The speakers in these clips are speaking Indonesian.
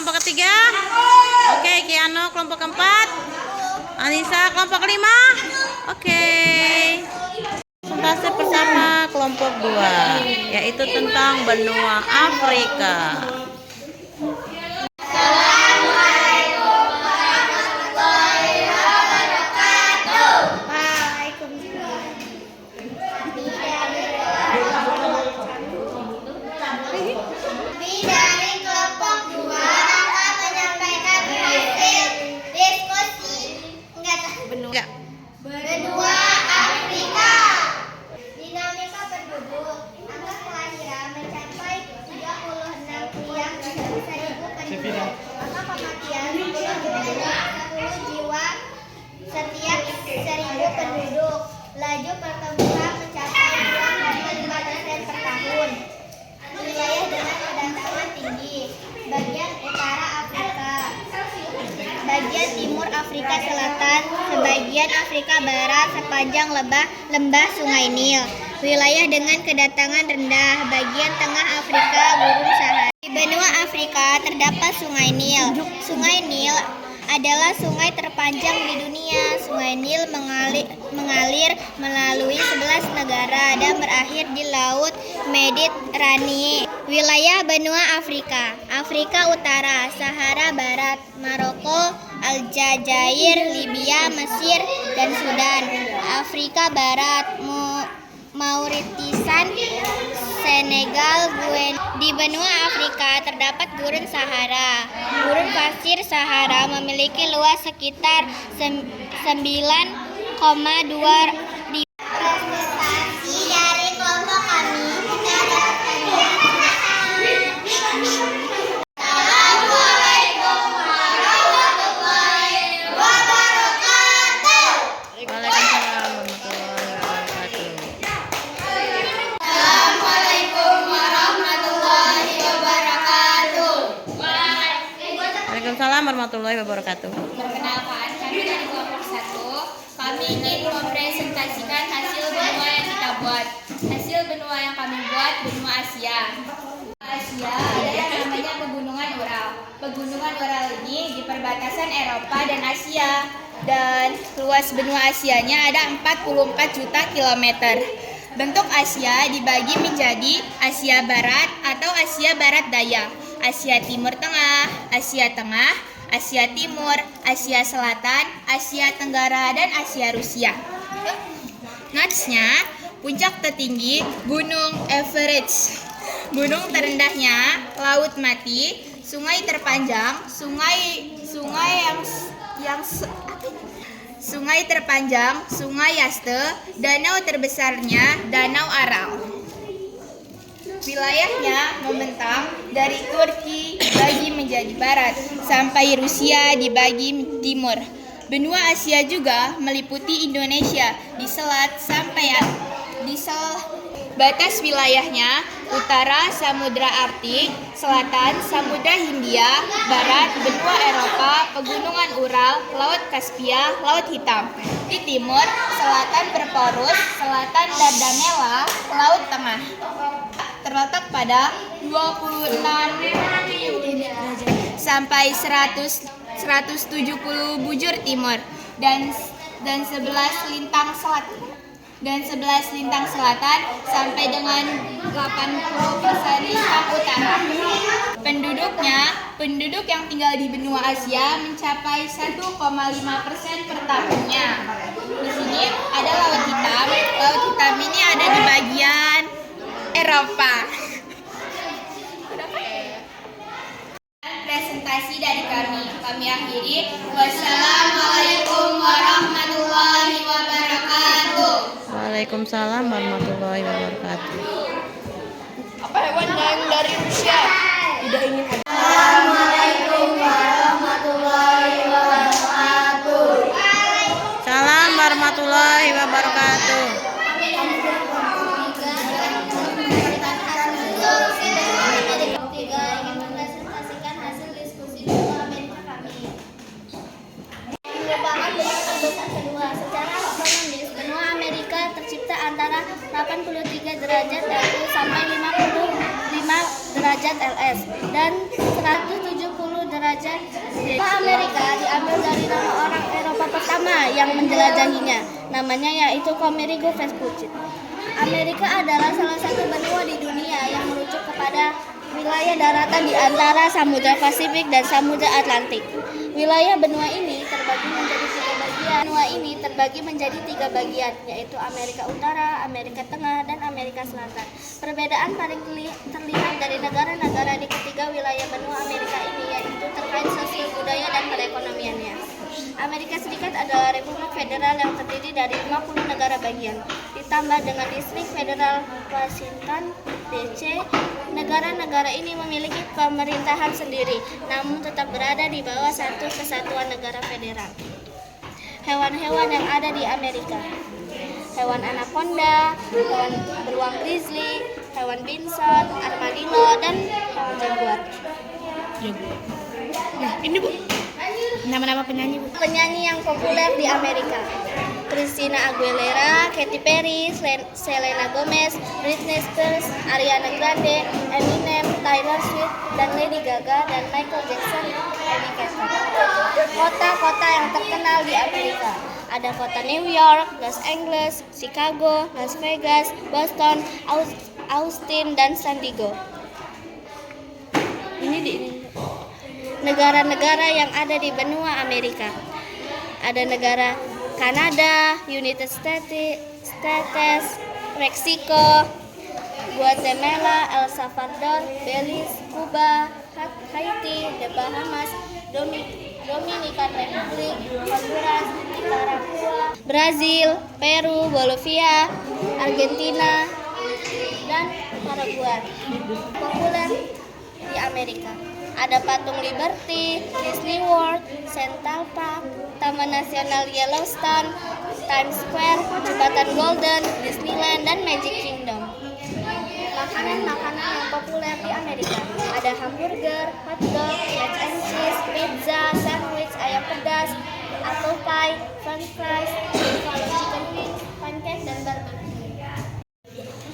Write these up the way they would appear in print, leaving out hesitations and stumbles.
kelompok ketiga. Oke, Kiano kelompok keempat. Anissa kelompok kelima. Oke. Presentasi pertama kelompok 2, yaitu tentang benua Afrika. Benua Afrika. Dinamika penduduk. Angka kelahiran mencapai 36,1 penduduk. Angka kematian 10 jiwa setiap 1.000 penduduk. Laju pertumbuhan mencapai 2,5% per tahun. Wilayah dengan kedatanan tinggi. Bagian utara Afrika, bagian timur Afrika Selatan, sebagian Afrika Barat sepanjang lembah Sungai Nil. Wilayah dengan kedatangan rendah, bagian tengah Afrika, gurun Sahara. Di benua Afrika terdapat Sungai Nil. Sungai Nil adalah sungai terpanjang di dunia. Sungai Nil mengalir melalui 11 negara dan berakhir di Laut Mediterania. Wilayah benua Afrika: Afrika Utara, Sahara Barat, Maroko, Aljazair, Libya, Mesir, dan Sudan. Afrika Barat: Mauritania, Senegal, Di benua Afrika terdapat gurun Sahara. Gurun pasir Sahara memiliki luas sekitar 9,2 prestasi dari kelompok kami. Assalamualaikum warahmatullahi wabarakatuh. Waalaikumsalam warahmatullahi wabarakatuh. Assalamualaikum warahmatullahi wabarakatuh. Waalaikumsalam warahmatullahi wabarakatuh. Perkenalkan, kami dari kelompok 1. Kami ingin mempresentasikan hasil benua yang kita buat. Hasil benua yang kami buat benua Asia. Asia ada yang namanya Pegunungan Ural. Pegunungan Ural ini di perbatasan Eropa dan Asia. Dan luas benua Asianya ada 44 juta kilometer. Bentuk Asia dibagi menjadi Asia Barat atau Asia Barat Daya, Asia Timur Tengah, Asia Tengah, Asia Timur, Asia Selatan, Asia Tenggara, dan Asia Rusia. Notes-nya, puncak tertinggi Gunung Everest, gunung terendahnya Laut Mati, sungai terpanjang Sungai Yaste, danau terbesarnya Danau Aral. Wilayahnya membentang dari Turki dibagi menjadi barat sampai Rusia dibagi timur. Benua Asia juga meliputi Indonesia di selat sampai di batas wilayahnya: utara Samudra Arktik, selatan Samudra Hindia, barat benua Eropa, pegunungan Ural, Laut Kaspia, Laut Hitam. Di timur, selatan Berporus, selatan Dardanella, Laut Tengah. Terletak pada 26 sampai 170 bujur timur dan 11 lintang selatan sampai dengan 80% lintang utara. Penduduk yang tinggal di benua Asia mencapai 1,5% per tahunnya. Di sini ada Laut Hitam. Laut Hitam ini ada di bagian Eropa. Presentasi dari kami akhiri. Wassalamualaikum warahmatullahi wabarakatuh. Waalaikumsalam warahmatullahi wabarakatuh. Apa hewan yang dari Rusia? Tidak ingin. Assalamualaikum warahmatullahi wabarakatuh. Salam warahmatullahi wabarakatuh. Merupakan benua terbesar kedua. Secara ekonomis, benua Amerika tercipta antara 83 derajat LU sampai 55 derajat LS dan 170 derajat. Amerika diambil dari nama orang Eropa pertama yang menjelajahinya. Namanya yaitu Amerigo Vespucci. Amerika adalah salah satu benua di dunia yang merujuk kepada wilayah daratan di antara Samudra Pasifik dan Samudra Atlantik. Wilayah benua ini terbagi menjadi tiga bagian, yaitu Amerika Utara, Amerika Tengah, dan Amerika Selatan. Perbedaan paling terlihat dari negara-negara di ketiga wilayah benua Amerika ini yaitu terkait sosial budaya dan perekonomiannya. Amerika Serikat adalah Republik Federal yang terdiri dari 50 negara bagian, ditambah dengan Distrik Federal Washington DC. Negara-negara ini memiliki pemerintahan sendiri, namun tetap berada di bawah satu kesatuan negara federal. Hewan-hewan yang ada di Amerika: hewan anaconda, hewan beruang grizzly, hewan bison, armadillo, dan hewan jaguar. Nah, ini Bu. Nama-nama penyanyi, Bu. Penyanyi yang populer di Amerika: Christina Aguilera, Katy Perry, Selena Gomez, Britney Spears, Ariana Grande, Eminem, Taylor Swift, dan Lady Gaga, dan Michael Jackson, Eddie Carter. Kota-kota yang terkenal di Amerika: ada kota New York, Los Angeles, Chicago, Las Vegas, Boston, Austin, dan San Diego. Negara-negara yang ada di benua Amerika: ada negara Kanada, United States, Meksiko, Guatemala, El Salvador, Belize, Cuba, Haiti, The Bahamas, Dominican Republic, Honduras, Nicaragua, Brazil, Peru, Bolivia, Argentina, dan Paraguay. Populer di Amerika: ada patung Liberty, Disney World, Central Park, Taman Nasional Yellowstone, Times Square, Jembatan Golden, Disneyland, dan Magic Kingdom. Makanan-makanan yang populer di Amerika: ada hamburger, hotdog, mac and cheese, pizza, sandwich, ayam pedas, apple pie, french fries, buffalo chicken wings, pancake, dan barbecue.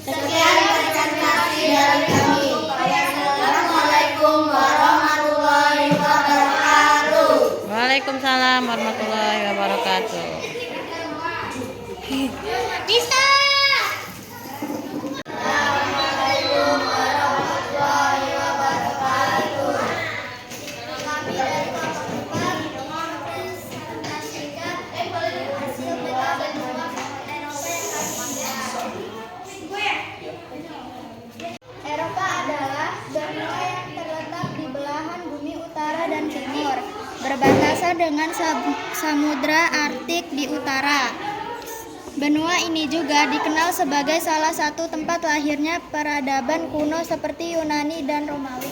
Sekian presentasi dari kami. Assalamualaikum warahmatullahi wabarakatuh. Waalaikumsalam warahmatullahi wabarakatuh. Bisa. Assalamualaikum warahmatullahi wabarakatuh. Kami dari kelompok 4 mempresentasikan hasil peta benua Eropa yang kami Eropa adalah benua yang terletak di belahan bumi utara dan timur, berbatasan dengan Samudra Arktik di utara. Benua ini juga dikenal sebagai salah satu tempat lahirnya peradaban kuno seperti Yunani dan Romawi.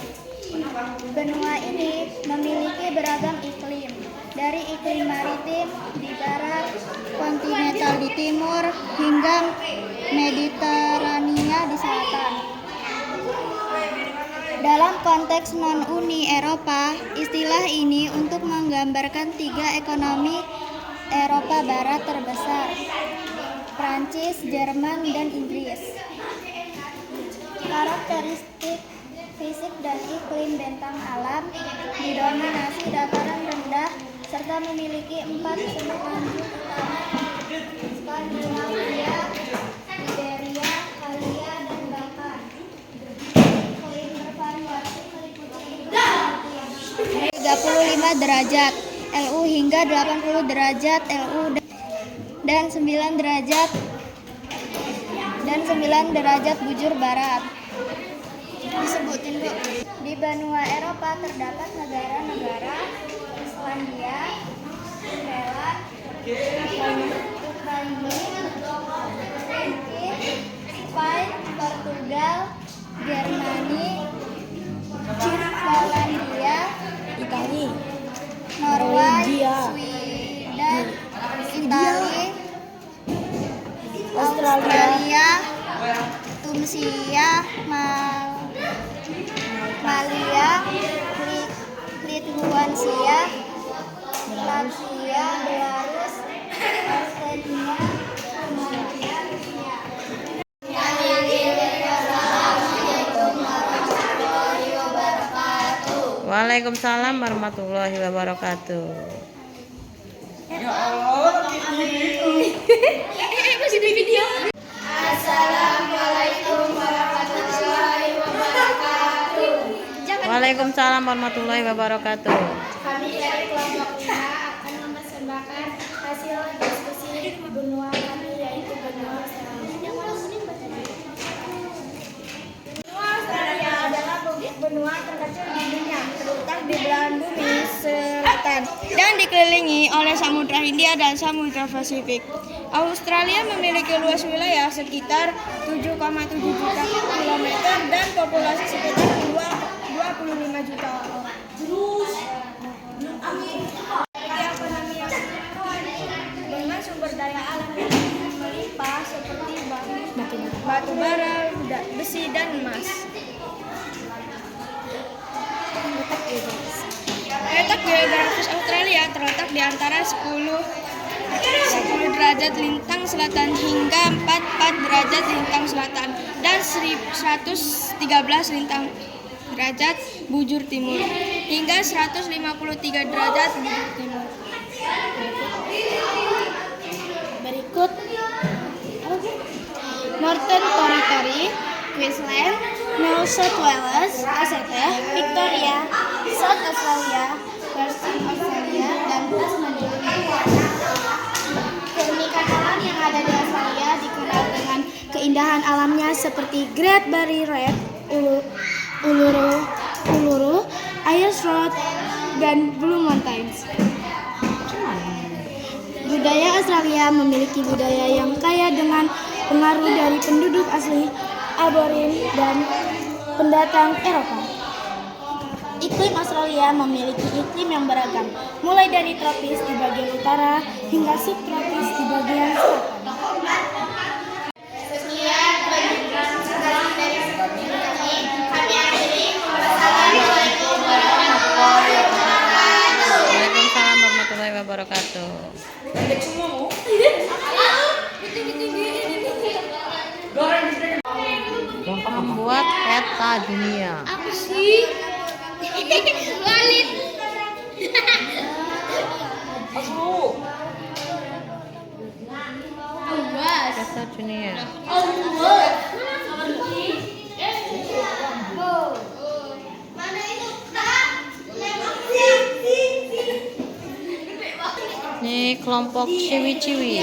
Benua ini memiliki beragam iklim, dari iklim maritim di barat, kontinental di timur, hingga Mediterania di selatan. Dalam konteks non-Uni Eropa, istilah ini untuk menggambarkan tiga ekonomi Eropa Barat terbesar: Prancis, Jerman, dan Inggris. Karakteristik fisik dan iklim bentang alam didominasi dataran rendah serta memiliki 4 semenanjung utama: Skandinavia, Iberia, Kalia, dan Balkan. Iklim bervariasi meliputi 35 derajat LU hingga 80 derajat LU dan 9 derajat bujur barat. Disebutin, Bu. Di benua Eropa terdapat negara-negara Islandia, Finland, Ukraina, Turki, Spanyol, Portugal, Jermani, Polandia, Itali, Norwegia, Sweden, Italia, Australia, Tunisia, Malia, Lithuania, Latvia, Belarus, Estonia, Rumania, Rusia. Assalamualaikum warahmatullahi wabarakatuh. Waalaikumsalam warahmatullahi wabarakatuh. Masih di video. Assalamualaikum warahmatullahi wabarakatuh. Waalaikumsalam warahmatullahi wabarakatuh. Kami dari kelompok 5 akan mempersembahkan hasil diskusi benua kami, yaitu benua Australia. Benua Australia adalah benua terkecil di dunia, terletak di belahan bumi selatan dan dikelilingi oleh Samudra Hindia dan Samudra Pasifik. Australia memiliki luas wilayah sekitar 7,7 juta kilometer dan populasi sekitar 25 juta orang. Ekonomi yang dengan sumber daya alam yang melimpah seperti batu bara, besi dan emas. Letak geografis Australia terletak di antara 10 derajat lintang selatan hingga 44 derajat lintang selatan dan 113 lintang derajat bujur timur hingga 153 derajat bujur timur. Berikut Northern Territory, Queensland, New South Wales, ACT, Victoria, South Australia, Western Australia, dan Tasmania. Keunikan alam yang ada di Australia dikenal dengan keindahan alamnya seperti Great Barrier Reef, Uluru, Ayers Rock, dan Blue Mountains. Budaya Australia memiliki budaya yang kaya dengan pengaruh dari penduduk asli, aborin, dan pendatang Eropa. Iklim Australia memiliki iklim yang beragam, mulai dari tropis di bagian utara hingga subtropis di bagian selatan. Sekian penjelasan dari kami akhiri. Wassalamualaikum warahmatullahi wabarakatuh. Waalaikumsalam warahmatullahi wabarakatuh. Membuat peta dunia. Apa sih? Walid. Peta dunia. Ini kelompok ciwi-ciwi.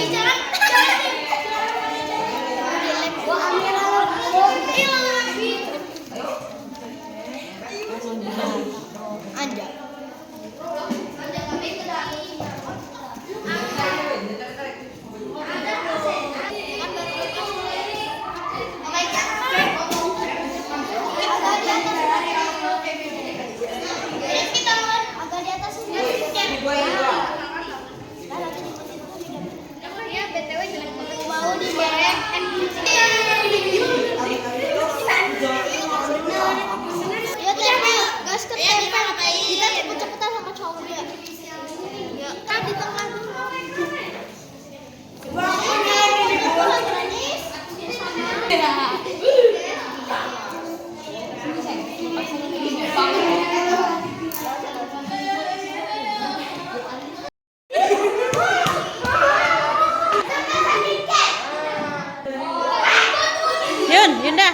Kita cepet-cepetan sama cowok dia. Ya, kan di tengah dulu. Yunda.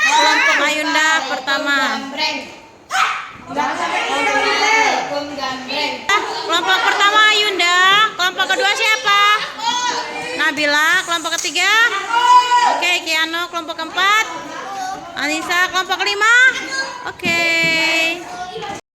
Kelompok Ayunda pertama. Kelompok pertama Ayunda. Kelompok kedua siapa? Nabila. Kelompok ketiga? Oke, Kiano. Kelompok keempat? Anissa. Kelompok kelima? Oke.